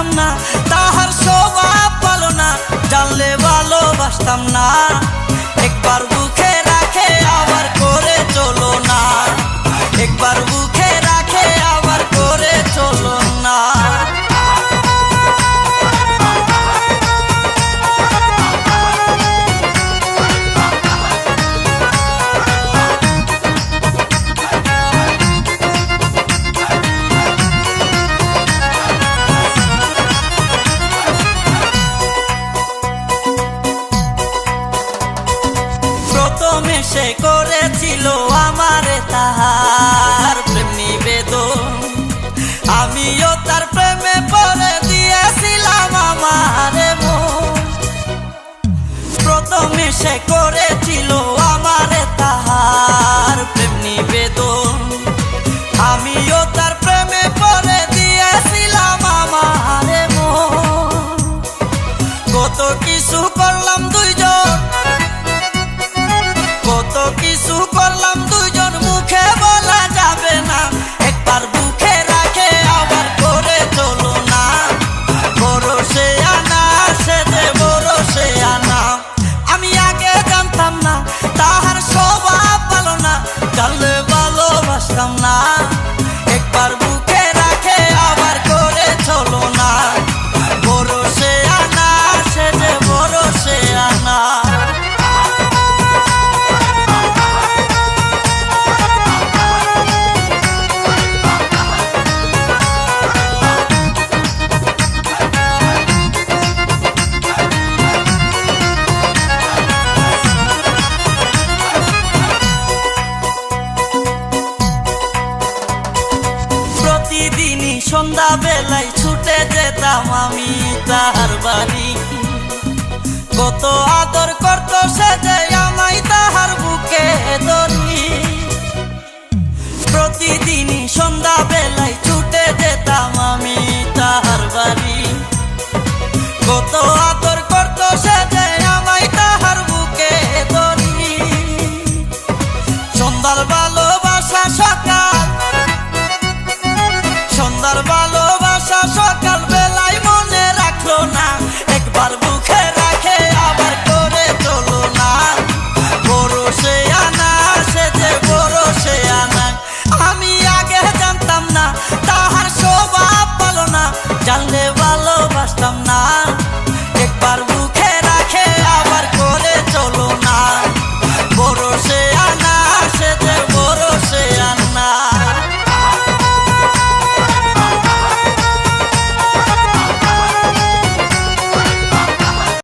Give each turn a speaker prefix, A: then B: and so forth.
A: জানতাম না তাহার স্বভাব ভালো না, জানলে ভালোবাসতাম না। একবার বুকে রাখে আবার করে চলো না, একবার বুকে রাখে আবার করে চলো না। প্রথমে সে করেছিল আমারে তাহার প্রেম নিবেদন, আমিও তার প্রেমে পড়ে দিয়েছিলাম আমারে মন। প্রথমে সে করেছিল আমারে তাহার প্রেম নিবেদন, আমিও তার প্রেমে পড়ে দিয়েছিলাম আমারে মন। কত কিছু করলাম দুইজন, কত কিছু করলাম দুইজন, মুখে বলা যাবে না। একবার বুকে রাখে আবার করে চলো না, ভরসে আনা সে যে ভরসে আনা। আমি আগে জানতাম না তাহার স্বভাব ভালো না, জানলে ভালোবাসতাম না। একবার বুকে রাখে আবার করে চলো না, ভরসে আনা সে যে ভরসে আনা। প্রতিদিনই সন্ধ্যা বেলায় ছুটে যেতাম আমি তাহার বাড়ি, কত আদর করত সে যে আমায় তাহার বুকে ধরি। প্রতিদিনই সন্ধ্যা বেলায় ছুটে যেতাম আমি তাহার বাড়ি, কত আদর করত সে যে আমায় তাহার বুকে ধরি। সন্ধ্যার ভালোবাসা সকাল, সন্ধ্যার ভালো